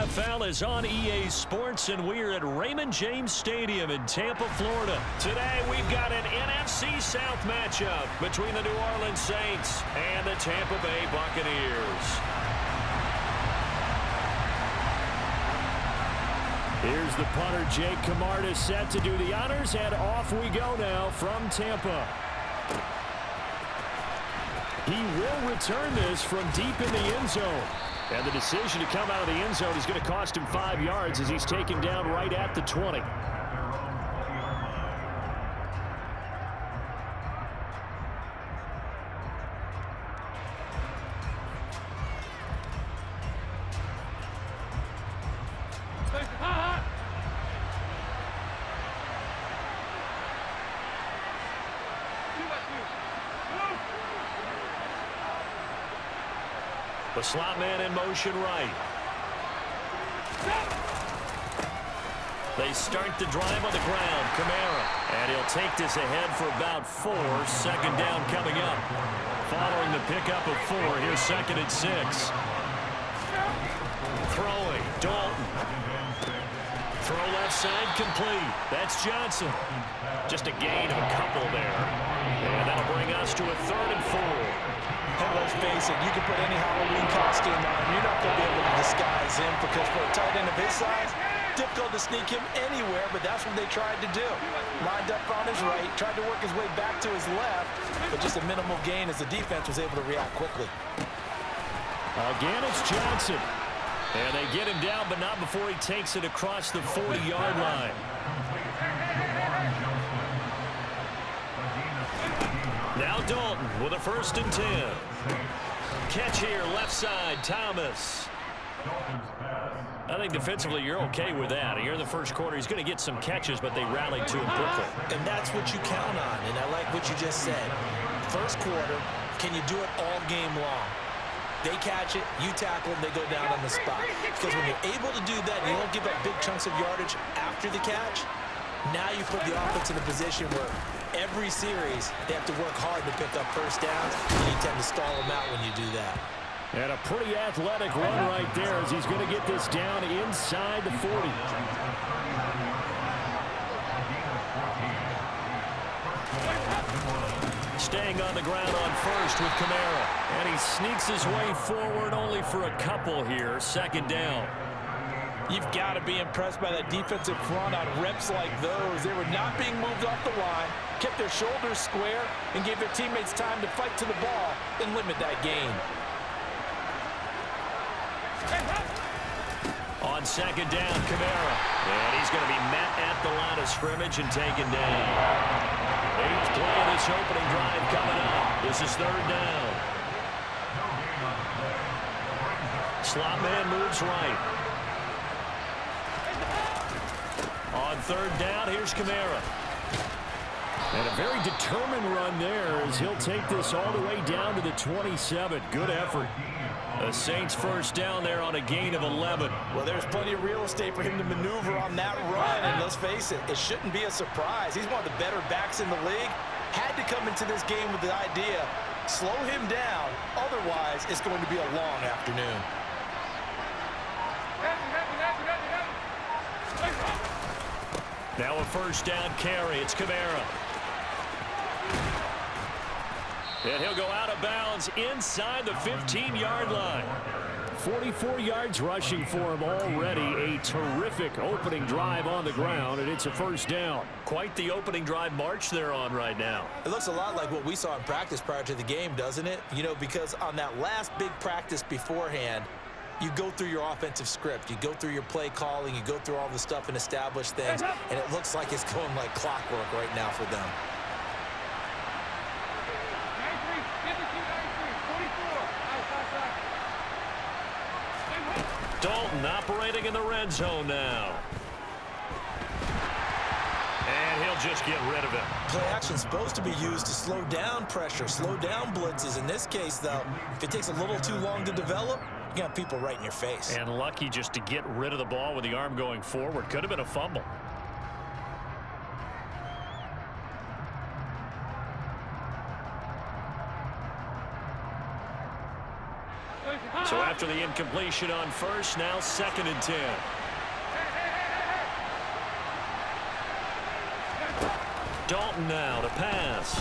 NFL is on EA Sports, and we're at Raymond James Stadium in Tampa, Florida. Today, we've got an NFC South matchup between the New Orleans Saints and the Tampa Bay Buccaneers. Here's the punter, Jake Camarda, set to do the honors, and off we go now from Tampa. He will return this from deep in the end zone. And the decision to come out of the end zone is going to cost him 5 yards as he's taken down right at the 20. The slot man in motion right. They start the drive on the ground. Kamara. And he'll take this ahead for about 4. Second down coming up. Following the pickup of 4, here's 2nd and 6. Throwing. Dalton. Throw left side complete. That's Johnson. Just a gain of a couple there. And that'll bring us to a 3rd and 4. And let's face it, you can put any Halloween costume on. You're not going to be able to disguise him because for a tight end of his size, difficult to sneak him anywhere, but that's what they tried to do. Lined up on his right, tried to work his way back to his left, but just a minimal gain as the defense was able to react quickly. Again, it's Johnson. And they get him down, but not before he takes it across the 40-yard line. Now Dalton with a 1st and 10. Catch here, left side, Thomas. I think defensively you're okay with that. Here in the first quarter, he's going to get some catches, but they rallied to him quickly. And that's what you count on, and I like what you just said. First quarter, can you do it all game long? They catch it, you tackle them, they go down on the spot. Because when you're able to do that, and you don't give up big chunks of yardage after the catch, now you put the offense in a position where every series, they have to work hard to pick up first downs, and you tend to stall them out when you do that. And a pretty athletic run right there as he's going to get this down inside the 40. Staying on the ground on first with Kamara. And he sneaks his way forward only for a couple here. 2nd down. You've got to be impressed by that defensive front on reps like those. They were not being moved off the line, kept their shoulders square, and gave their teammates time to fight to the ball and limit that gain. On 2nd down, Kamara. And he's going to be met at the line of scrimmage and taken down. 8th play of this opening drive coming up. This is 3rd down. Slot man moves right. On 3rd down, here's Kamara. And a very determined run there as he'll take this all the way down to the 27. Good effort. The Saints 1st down there on a gain of 11. Well, there's plenty of real estate for him to maneuver on that run, and let's face it, it shouldn't be a surprise. He's one of the better backs in the league. Had to come into this game with the idea, slow him down, otherwise it's going to be a long afternoon. Now a 1st down carry. It's Kamara. And he'll go out of bounds inside the 15-yard line. 44 yards rushing for him already. A terrific opening drive on the ground, and it's a 1st down. Quite the opening drive march they're on right now. It looks a lot like what we saw in practice prior to the game, doesn't it? You know, because on that last big practice beforehand, you go through your offensive script, you go through your play calling, you go through all the stuff and establish things, and it looks like it's going like clockwork right now for them. Dalton operating in the red zone now. And he'll just get rid of it. Play action is supposed to be used to slow down pressure, slow down blitzes. In this case, though, if it takes a little too long to develop, you got people right in your face. And lucky just to get rid of the ball with the arm going forward. Could have been a fumble. So after after the incompletion on first. Now 2nd and 10. Dalton now to pass.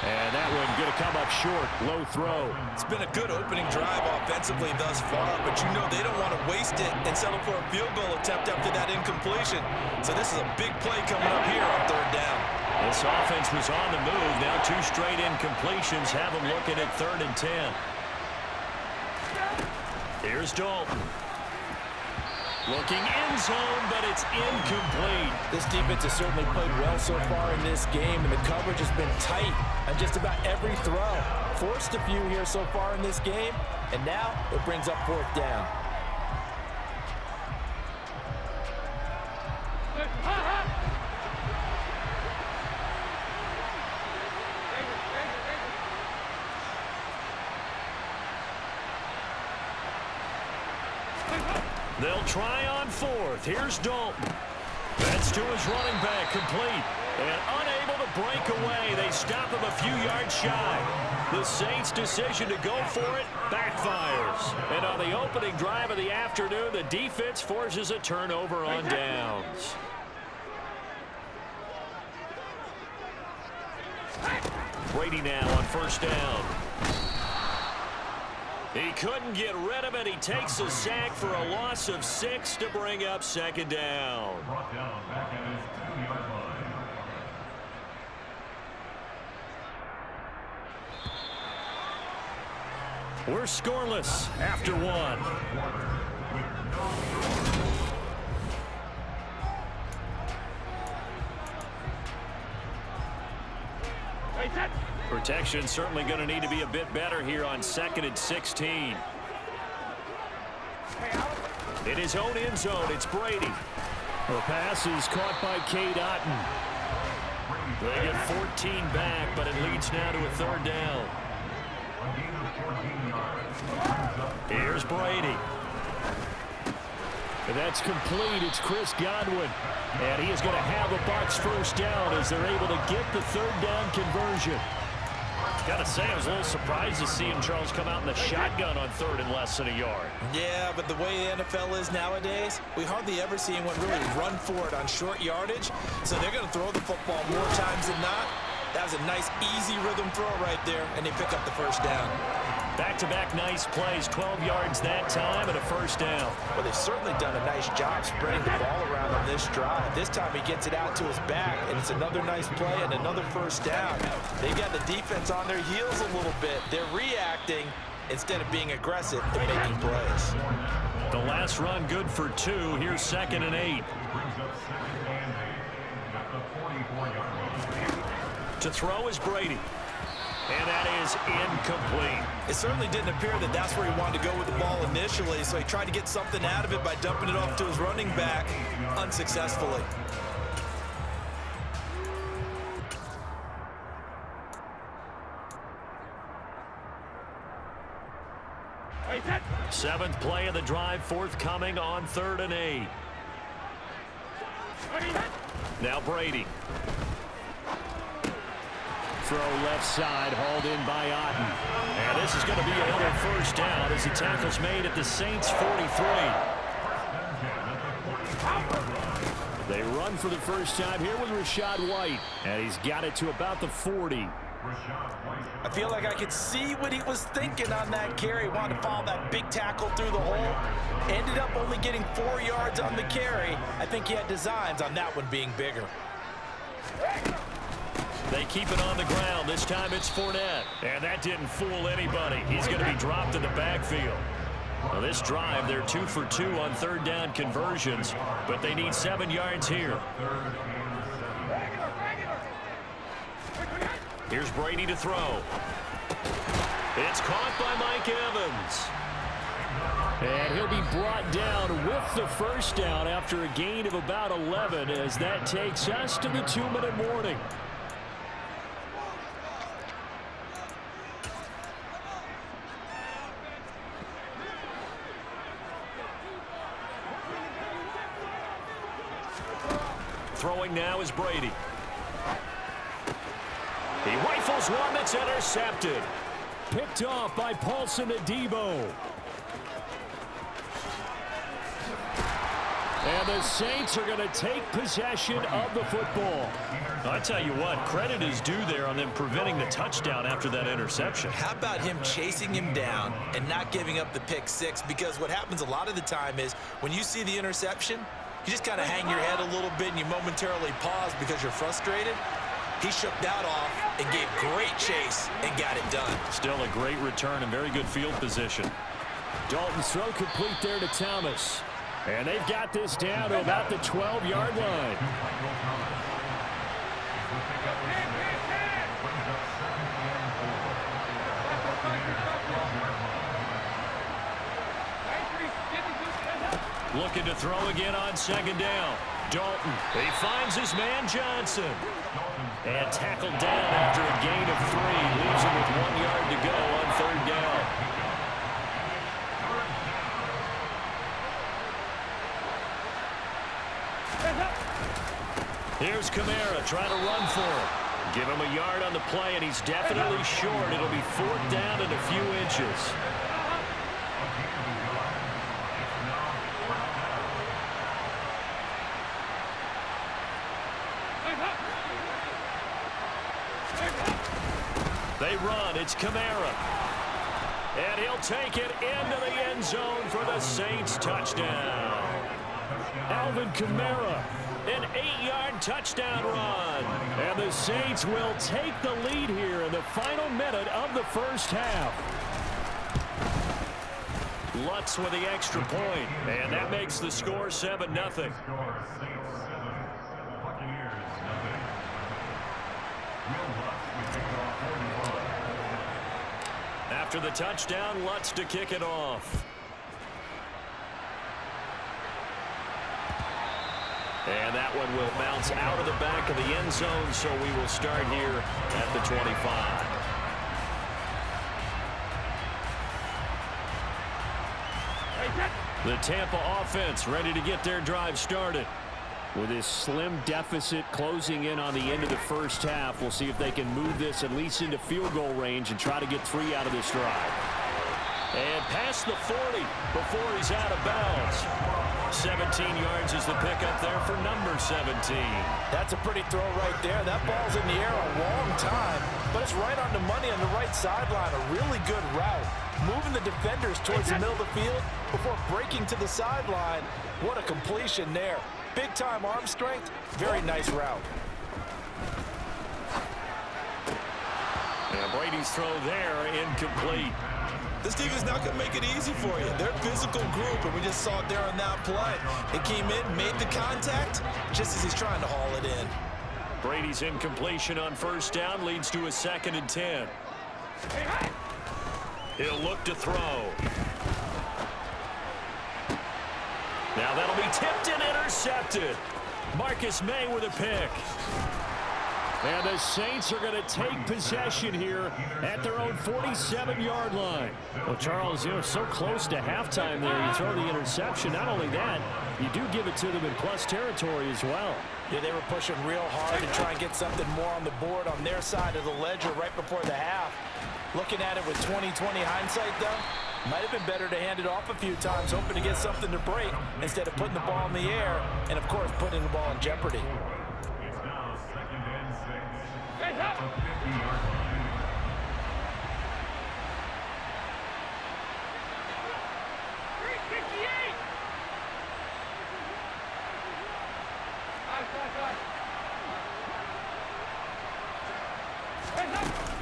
And that one going to come up short. Low throw. It's been a good opening drive offensively thus far, but you know they don't want to waste it and settle for a field goal attempt after that incompletion. So this is a big play coming up here on 3rd down. This offense was on the move. Now 2 straight incompletions have them looking at 3rd and 10. Here's Dalton. Looking end zone, but it's incomplete. This defense has certainly played well so far in this game, and the coverage has been tight on just about every throw. Forced a few here so far in this game, and now it brings up 4th down. They'll try on 4th. Here's Dalton. That's to his running back, complete. And unable to break away. They stop him a few yards shy. The Saints' decision to go for it backfires. And on the opening drive of the afternoon, the defense forces a turnover on downs. Brady now on 1st down. He couldn't get rid of it. He takes a sack for a loss of 6 to bring up 2nd down. We're scoreless after 1. Protection certainly going to need to be a bit better here on 2nd and 16. In his own end zone, it's Brady. The pass is caught by Cade Otton. They get 14 back, but it leads now to a 3rd down. Here's Brady. And that's complete. It's Chris Godwin. And he is going to have the Bucs 1st down as they're able to get the 3rd down conversion. Got to say, I was a little surprised to see him, Charles, come out in the shotgun on 3rd and less than a yard. Yeah, but the way the NFL is nowadays, we hardly ever see anyone really run for it on short yardage. So they're going to throw the football more times than not. That was a nice, easy rhythm throw right there, and they pick up the 1st down. Back-to-back nice plays, 12 yards that time and a 1st down. Well, they've certainly done a nice job spreading the ball around on this drive. This time he gets it out to his back, and it's another nice play and another 1st down. They've got the defense on their heels a little bit. They're reacting instead of being aggressive and making plays. The last run good for 2. Here's 2nd and 8. To throw is Brady. And that is incomplete. It certainly didn't appear that that's where he wanted to go with the ball initially, so he tried to get something out of it by dumping it off to his running back unsuccessfully. Seventh play of the drive, forthcoming on 3rd and 8. Now Brady. Throw left side, hauled in by Otton. And this is going to be another 1st down as the tackle's made at the Saints' 43. They run for the 1st time here with Rachaad White. And he's got it to about the 40. I feel like I could see what he was thinking on that carry. Wanted to follow that big tackle through the hole. Ended up only getting 4 yards on the carry. I think he had designs on that one being bigger. They keep it on the ground. This time it's Fournette. And that didn't fool anybody. He's going to be dropped in the backfield. Well, this drive, they're 2 for 2 on 3rd down conversions, but they need 7 yards here. Here's Brady to throw. It's caught by Mike Evans. And he'll be brought down with the 1st down after a gain of about 11 as that takes us to the 2-minute warning. Throwing now is Brady. He rifles one that's intercepted. Picked off by Paulson Adebo. And the Saints are going to take possession of the football. I tell you what, credit is due there on them preventing the touchdown after that interception. How about him chasing him down and not giving up the pick six? Because what happens a lot of the time is when you see the interception, you just kind of hang your head a little bit and you momentarily pause because you're frustrated. He shook that off and gave great chase and got it done. Still a great return and very good field position. Dalton's throw complete there to Thomas. And they've got this down to about the 12-yard line. Looking to throw again on second down. Dalton. He finds his man Johnson. And tackled down after a gain of 3. Leaves him with 1 yard to go on third down. Here's Kamara trying to run for him. Give him a yard on the play, and he's definitely short. It'll be 4th down and a few inches. They run. It's Kamara. And he'll take it into the end zone for the Saints touchdown. Alvin Kamara. An 8-yard touchdown run. And the Saints will take the lead here in the final minute of the first half. Lutz with the extra point. And that makes the score 7-0. After the touchdown, Lutz to kick it off. And that one will bounce out of the back of the end zone, so we will start here at the 25. The Tampa offense ready to get their drive started. With this slim deficit closing in on the end of the first half, we'll see if they can move this at least into field goal range and try to get 3 out of this drive. And past the 40 before he's out of bounds. 17 yards is the pickup there for number 17. That's a pretty throw right there. That ball's in the air a long time, but it's right on the money on the right sideline. A really good route. Moving the defenders towards the middle of the field before breaking to the sideline. What a completion there. Big-time arm strength. Very nice route. And Brady's throw there incomplete. This defense not going to make it easy for you. They're a physical group, and we just saw it there on that play. It came in, made the contact, just as he's trying to haul it in. Brady's incompletion on first down leads to a 2nd and 10. He'll look to throw. Now that'll be tipped and intercepted. Marcus May with a pick. And the Saints are going to take possession here at their own 47-yard line. Well, Charles, so close to halftime there. You throw the interception. Not only that, you do give it to them in plus territory as well. Yeah, they were pushing real hard to try and get something more on the board on their side of the ledger right before the half. Looking at it with 20/20 hindsight, though, might have been better to hand it off a few times, hoping to get something to break instead of putting the ball in the air and, of course, putting the ball in jeopardy.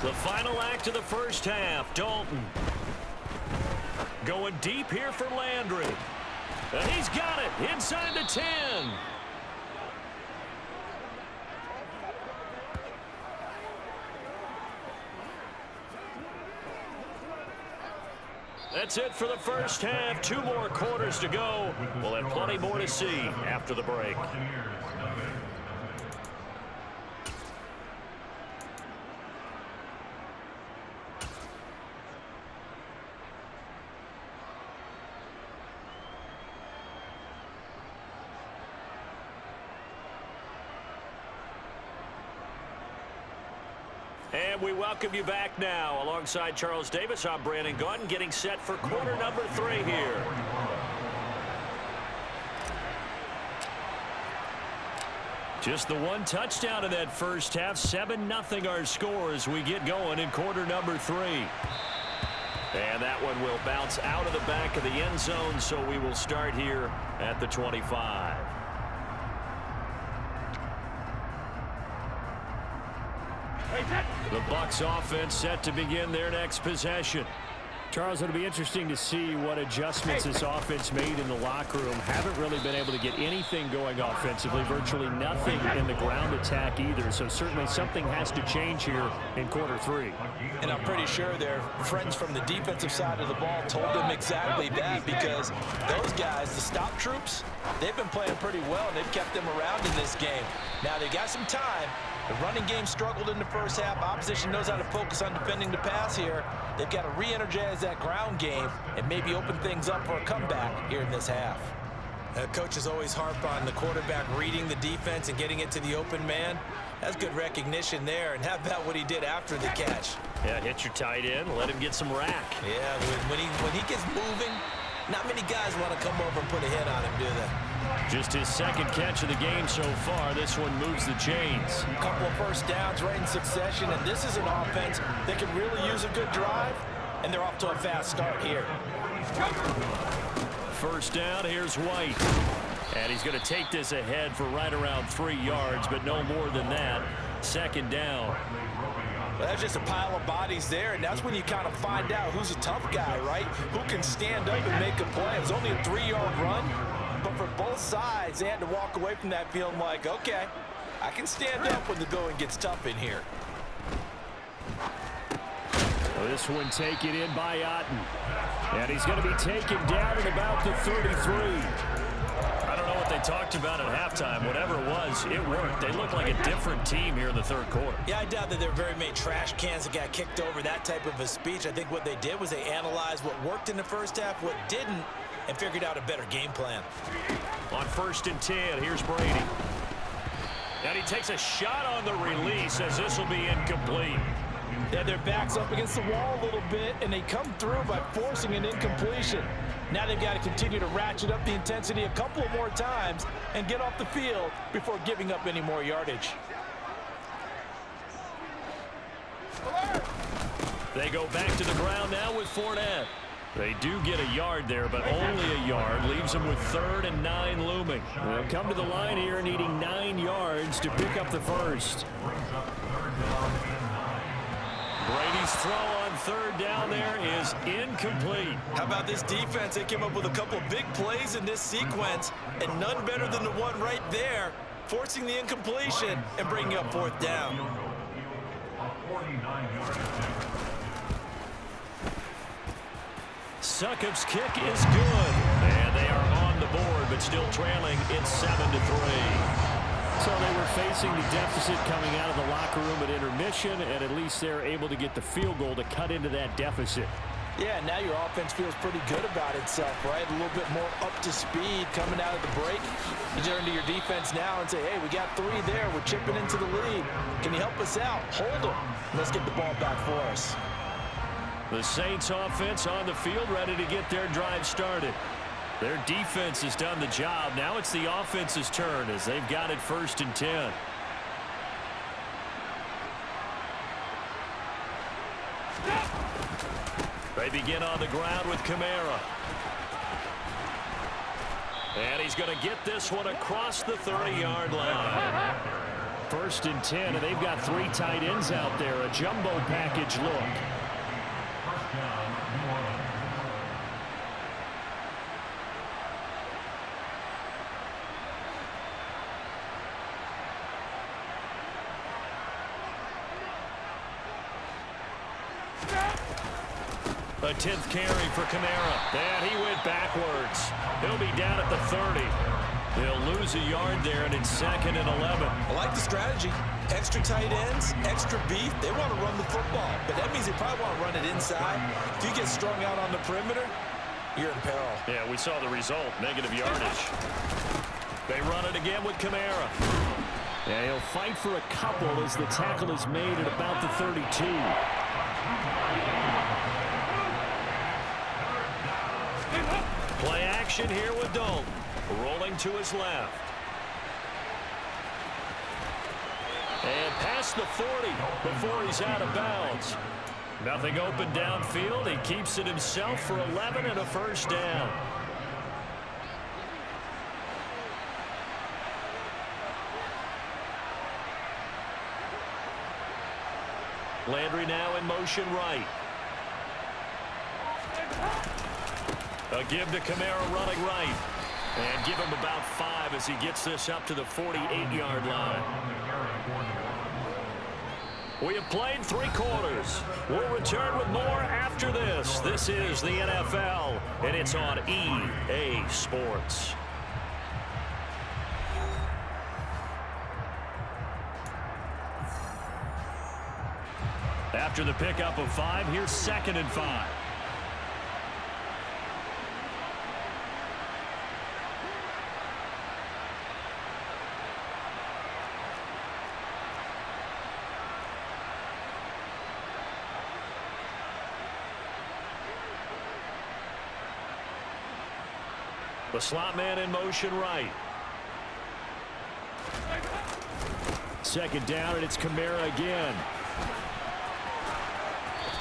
The final act of the first half. Dalton going deep here for Landry. And he's got it inside the 10. That's it for the first half. 2 more quarters to go. We'll have plenty more to see after the break. And we welcome you back now. Alongside Charles Davis, I'm Brandon Gaudin, getting set for quarter number 3 here. Just the one touchdown in that first half. 7-0 our score as we get going in quarter number 3. And that one will bounce out of the back of the end zone, so we will start here at the 25. The Bucs offense set to begin their next possession. Charles, it'll be interesting to see what adjustments this offense made in the locker room. Haven't really been able to get anything going offensively, virtually nothing in the ground attack either. So certainly something has to change here in quarter 3. And I'm pretty sure their friends from the defensive side of the ball told them exactly that, because those guys, the stop troops, they've been playing pretty well, and they've kept them around in this game. Now they got some time. The running game struggled in the first half. Opposition knows how to focus on defending the pass here. They've got to re-energize that ground game and maybe open things up for a comeback here in this half. Coaches always harp on the quarterback reading the defense and getting it to the open man. That's good recognition there. And how about what he did after the catch? Yeah, hit your tight end, let him get some rack. Yeah, when he gets moving, not many guys want to come over and put a hit on him, do they? Just his second catch of the game so far. This one moves the chains. A couple of first downs right in succession, and this is an offense that can really use a good drive, and they're off to a fast start here. First down, here's White. And he's going to take this ahead for right around 3 yards, but no more than that. Second down. Well, that's just a pile of bodies there, and that's when you kind of find out who's a tough guy, right? Who can stand up and make a play. It was only a 3-yard run, but for both sides, they had to walk away from that feeling like, okay, I can stand up when the going gets tough in here. Well, this one taken in by Otten. And he's going to be taken down at about the 33. I don't know what they talked about at halftime. Whatever it was, it worked. They looked like a different team here in the third quarter. Yeah, I doubt that there were very many trash cans that got kicked over, that type of a speech. I think what they did was they analyzed what worked in the first half, what didn't, and figured out a better game plan. On 1st and 10, here's Brady. And he takes a shot on the release as this will be incomplete. Yeah, their back's up against the wall a little bit, and they come through by forcing an incompletion. Now they've got to continue to ratchet up the intensity a couple of more times and get off the field before giving up any more yardage. They go back to the ground now with Fournette. They do get a yard there, but only a yard. Leaves them with 3rd and 9 looming. They'll come to the line here needing 9 yards to pick up the first. Brady's throw on 3rd down there is incomplete. How about this defense? They came up with a couple of big plays in this sequence, and none better than the one right there, forcing the incompletion and bringing up 4th down. Succop's kick is good. And they are on the board, but still trailing. It's 7-3. So they were facing the deficit coming out of the locker room at intermission, and at least they're able to get the field goal to cut into that deficit. Yeah, now your offense feels pretty good about itself, right? A little bit more up to speed coming out of the break. You turn to your defense now and say, hey, we got 3 there. We're chipping into the lead. Can you help us out? Hold them. Let's get the ball back for us. The Saints offense on the field, ready to get their drive started. Their defense has done the job. Now it's the offense's turn as they've got it 1st and 10. They begin on the ground with Kamara. And he's going to get this one across the 30-yard line. 1st and 10, and they've got 3 tight ends out there. A jumbo package look. A 10th carry for Kamara. And he went backwards. He'll be down at the 30. They'll lose a yard there, and it's 2nd and 11. I like the strategy. Extra tight ends, extra beef. They want to run the football, but that means they probably want to run it inside. If you get strung out on the perimeter, you're in peril. Yeah, we saw the result, negative yardage. They run it again with Kamara. And he'll fight for a couple as the tackle is made at about the 32. Play action here with Dalton. Rolling to his left. And past the 40 before he's out of bounds. Nothing open downfield. He keeps it himself for 11 and a first down. Landry now in motion right. A give to Kamara running right. And give him about 5 as he gets this up to the 48-yard line. We have played 3 quarters. We'll return with more after this. This is the NFL, and it's on EA Sports. After the pickup of 5, here's 2nd and 5. The slot man in motion right. 2nd down, and it's Kamara again.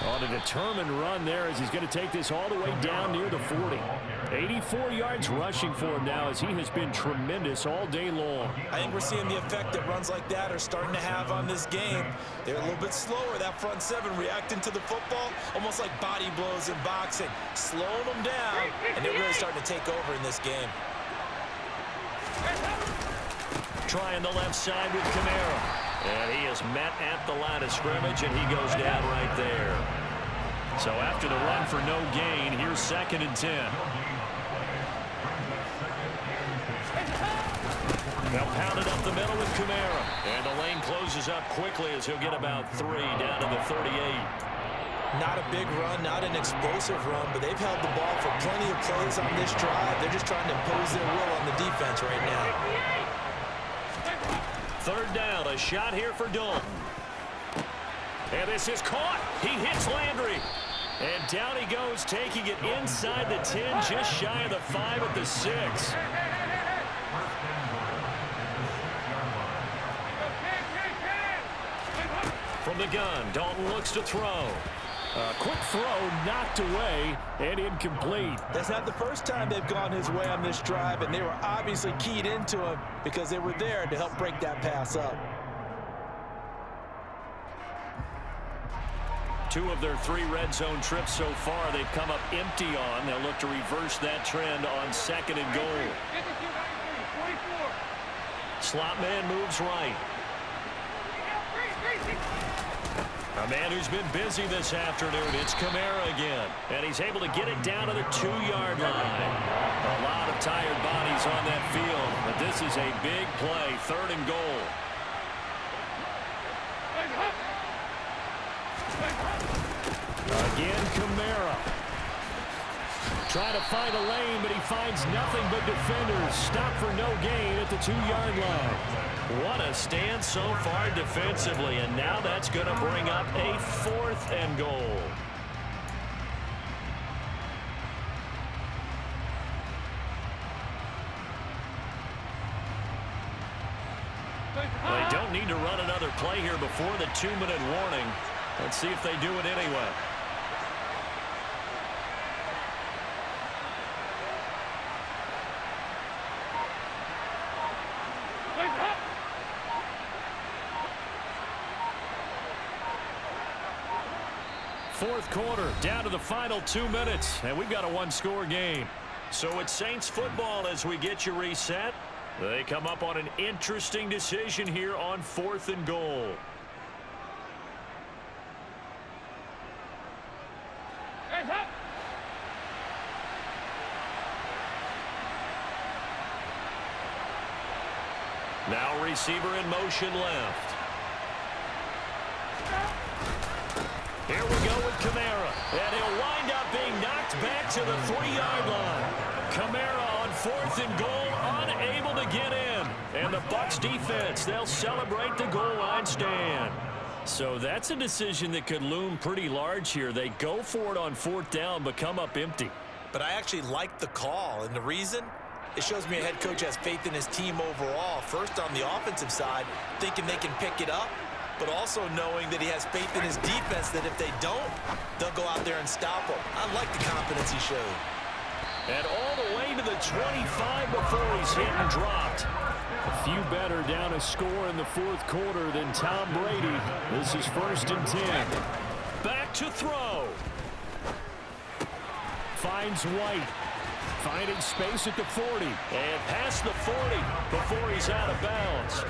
On a determined run there as he's going to take this all the way down near the 40. 84 yards rushing for him now as he has been tremendous all day long. I think we're seeing the effect that runs like that are starting to have on this game. They're a little bit slower, that front 7 reacting to the football, almost like body blows in boxing, slowing them down, and they're really starting to take over in this game. Trying the left side with Kamara. And he is met at the line of scrimmage, and he goes down right there. So after the run for no gain, here's 2nd and 10. They'll pound it up the middle with Kamara. And the lane closes up quickly as he'll get about 3 down to the 38. Not a big run, not an explosive run, but they've held the ball for plenty of plays on this drive. They're just trying to impose their will on the defense right now. 3rd down, a shot here for Dalton. And this is caught. He hits Landry. And down he goes, taking it inside the 10, just shy of the 5 at the 6. From the gun, Dalton looks to throw. A quick throw knocked away and incomplete. That's not the first time they've gone his way on this drive, and they were obviously keyed into him because they were there to help break that pass up. 2 of their 3 red zone trips so far they've come up empty on. They'll look to reverse that trend on 2nd and goal. Slot man moves right. A man who's been busy this afternoon, it's Kamara again. And he's able to get it down to the 2-yard line. A lot of tired bodies on that field, but this is a big play, 3rd and goal. Again, Kamara. Trying to find a lane, but he finds nothing but defenders. Stop for no gain at the 2-yard line. What a stand so far defensively, and now that's going to bring up a 4th and goal. They don't need to run another play here before the 2-minute warning. Let's see if they do it anyway. Fourth quarter, down to the final 2 minutes, and we've got a 1-score game. So it's Saints football as we get you reset. They come up on an interesting decision here on 4th and goal. Now receiver in motion left. Here we go with Kamara, and he'll wind up being knocked back to the 3-yard line. Kamara on 4th and goal, unable to get in. And the Bucs defense, they'll celebrate the goal line stand. So that's a decision that could loom pretty large here. They go for it on 4th down, but come up empty. But I actually like the call, and the reason? It shows me a head coach has faith in his team overall. First on the offensive side, thinking they can pick it up, but also knowing that he has faith in his defense that if they don't, they'll go out there and stop them. I like the confidence he showed. And all the way to the 25 before he's hit and dropped. A few better down a score in the 4th quarter than Tom Brady. This is 1st and 10. Back to throw. Finds White. Finding space at the 40. And past the 40 before he's out of bounds.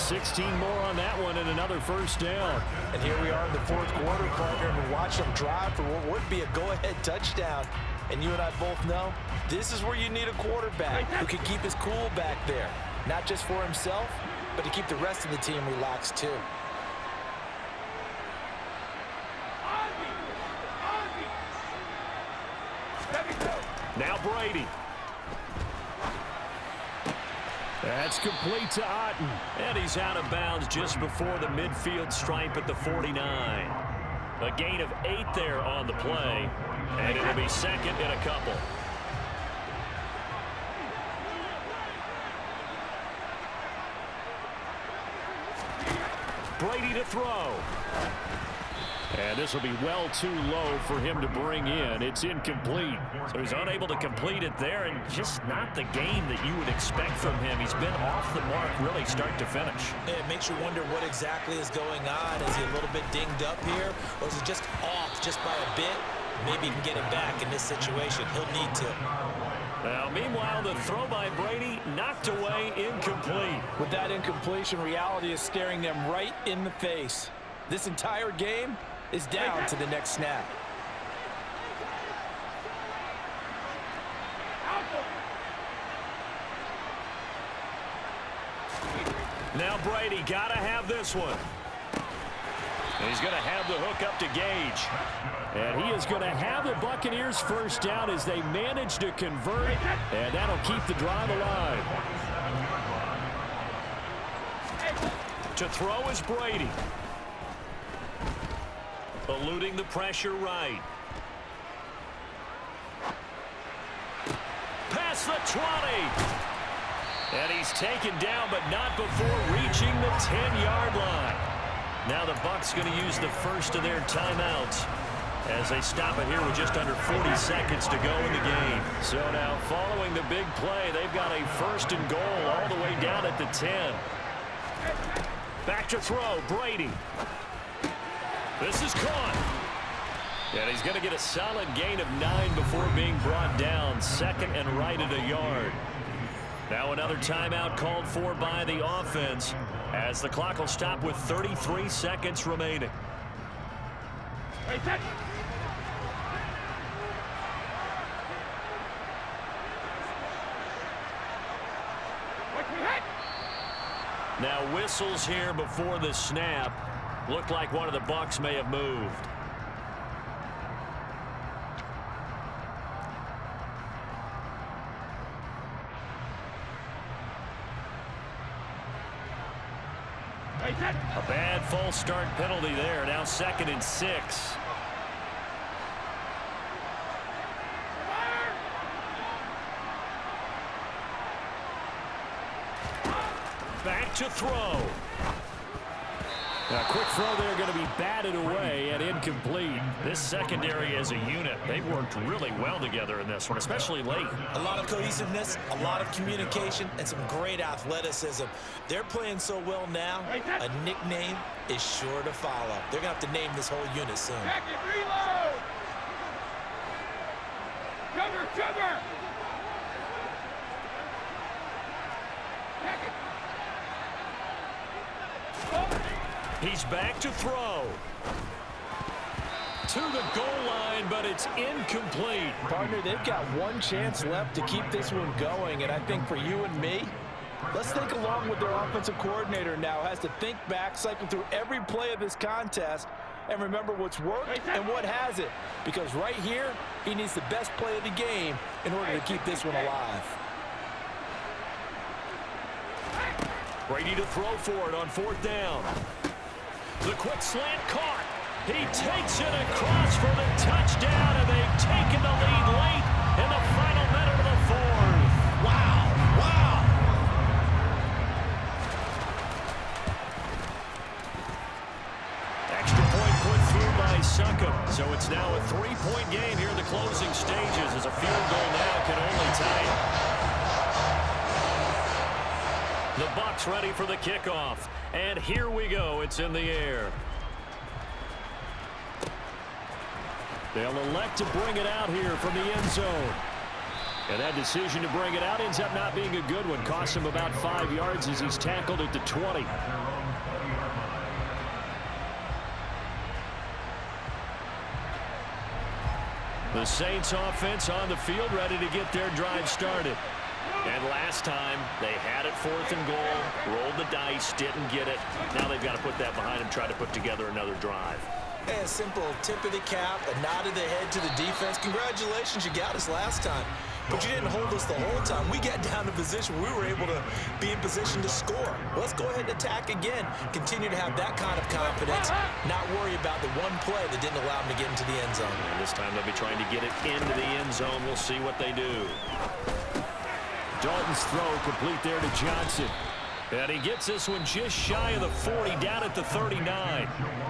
16 more on that one and another 1st down. And here we are in the 4th quarter, partner, and watch them drive for what would be a go-ahead touchdown. And you and I both know this is where you need a quarterback who can keep his cool back there. Not just for himself, but to keep the rest of the team relaxed too. Now Brady. That's complete to Otten. And he's out of bounds just before the midfield stripe at the 49. A gain of 8 there on the play. And it'll be 2nd and a couple. Brady to throw. And this will be well too low for him to bring in. It's incomplete. So he's unable to complete it there, and just not the game that you would expect from him. He's been off the mark really start to finish. It makes you wonder what exactly is going on. Is he a little bit dinged up here, or is he just off just by a bit? Maybe he can get it back in this situation. He'll need to. Now, meanwhile, the throw by Brady knocked away, incomplete. With that incompletion, reality is staring them right in the face. This entire game is down to the next snap. Now Brady got to have this one. And he's going to have the hook up to Gage. And he is going to have the Buccaneers 1st down as they manage to convert. And that'll keep the drive alive. To throw is Brady. Eluding the pressure right. Past the 20. And he's taken down, but not before reaching the 10-yard line. Now the Bucs going to use the first of their timeouts as they stop it here with just under 40 seconds to go in the game. So now following the big play, they've got a 1st and goal all the way down at the 10. Back to throw, Brady. This is caught. And he's going to get a solid gain of 9 before being brought down. 2nd and right at a yard. Now another timeout called for by the offense as the clock will stop with 33 seconds remaining. Now whistles here before the snap. Looked like one of the Bucs may have moved. A bad false start penalty there. Now 2nd and 6. Back to throw. A quick throw there going to be batted away and incomplete. This secondary as a unit, they've worked really well together in this one, especially late. A lot of cohesiveness, a lot of communication, and some great athleticism. They're playing so well now, a nickname is sure to follow. They're going to have to name this whole unit soon. Reload! Cover! He's back to throw. To the goal line, but it's incomplete. Partner, they've got one chance left to keep this one going, and I think for you and me, let's think along with their offensive coordinator now. Has to think back, cycle through every play of this contest, and remember what's worked and what hasn't. Because right here, he needs the best play of the game in order to keep this one alive. Brady to throw for it on 4th down. The quick slant caught. He takes it across for the touchdown, and they've taken the lead late in the final minute of the 4th. Wow, wow. Extra point put through by Succop. So it's now a 3-point game here in the closing stages as a field goal now can only tie it. The Bucs ready for the kickoff. And here we go. It's in the air. They'll elect to bring it out here from the end zone. And that decision to bring it out ends up not being a good one. Costs him about 5 yards as he's tackled at the 20. The Saints offense on the field ready to get their drive started. And last time, they had it 4th and goal, rolled the dice, didn't get it. Now they've got to put that behind them, try to put together another drive. Hey, a simple tip of the cap, a nod of the head to the defense. Congratulations, you got us last time. But you didn't hold us the whole time. We got down to position. We were able to be in position to score. Let's go ahead and attack again. Continue to have that kind of confidence. Not worry about the one play that didn't allow them to get into the end zone. And this time they'll be trying to get it into the end zone. We'll see what they do. Dalton's throw complete there to Johnson. And he gets this one just shy of the 40, down at the 39.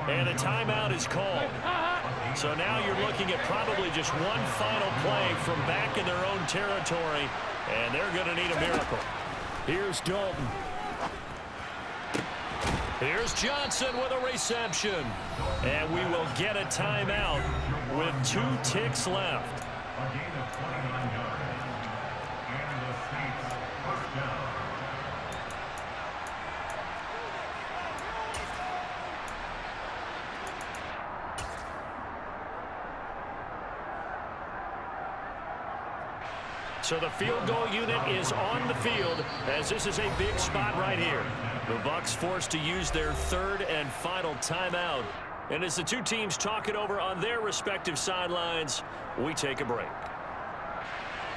And a timeout is called. So now you're looking at probably just one final play from back in their own territory. And they're going to need a miracle. Here's Dalton. Here's Johnson with a reception. And we will get a timeout with 2 ticks left. So the field goal unit is on the field as this is a big spot right here. The Bucs forced to use their 3rd and final timeout. And as the two teams talk it over on their respective sidelines, we take a break.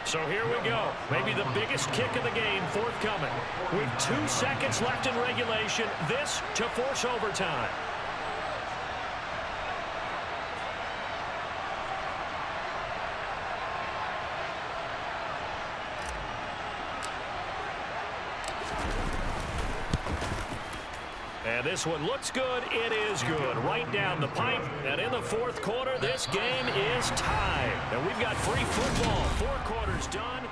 So here we go. Maybe the biggest kick of the game forthcoming. With 2 seconds left in regulation, this to force overtime. And this one looks good. It is good. Right down the pipe. And in the 4th quarter, this game is tied. And we've got free football. 4 quarters done.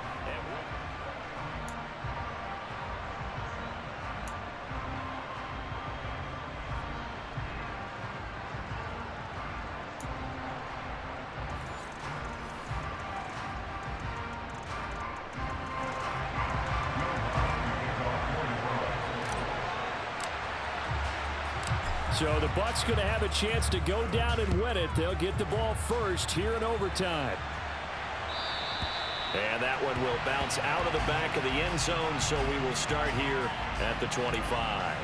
So the Bucs going to have a chance to go down and win it. They'll get the ball first here in overtime. And that one will bounce out of the back of the end zone, so we will start here at the 25.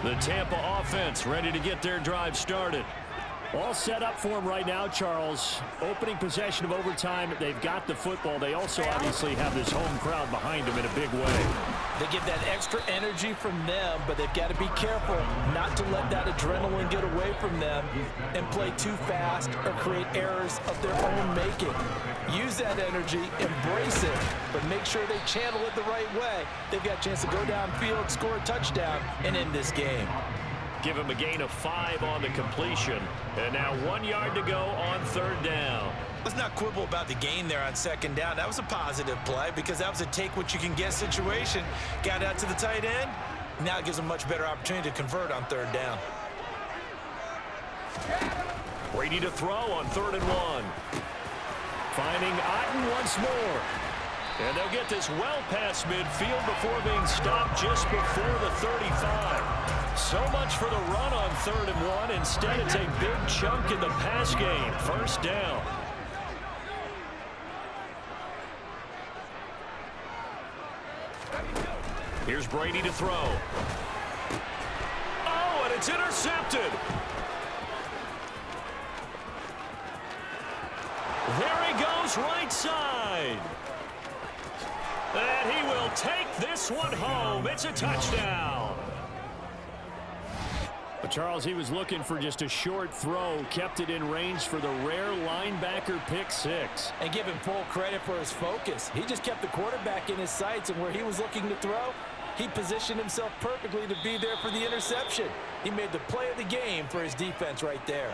The Tampa offense ready to get their drive started. All set up for them right now, Charles. Opening possession of overtime. They've got the football. They also obviously have this home crowd behind them in a big way. They get that extra energy from them, but they've got to be careful not to let that adrenaline get away from them and play too fast or create errors of their own making. Use that energy, embrace it, but make sure they channel it the right way. They've got a chance to go downfield, score a touchdown, and end this game. Give him a gain of 5 on the completion. And now 1 yard to go on 3rd down. Let's not quibble about the gain there on 2nd down. That was a positive play because that was a take-what-you-can-get situation. Got out to the tight end. Now it gives them a much better opportunity to convert on 3rd down. Brady to throw on 3rd and 1. Finding Otten once more. And they'll get this well past midfield before being stopped just before the 35. So much for the run on 3rd and 1. Instead, it's a big chunk in the pass game. 1st down. Here's Brady to throw. Oh, and it's intercepted. There he goes right side. wide. And he will take this one home. It's a touchdown. But Charles, he was looking for just a short throw, kept it in range for the rare linebacker pick six. And give him full credit for his focus. He just kept the quarterback in his sights, and where he was looking to throw, he positioned himself perfectly to be there for the interception. He made the play of the game for his defense right there.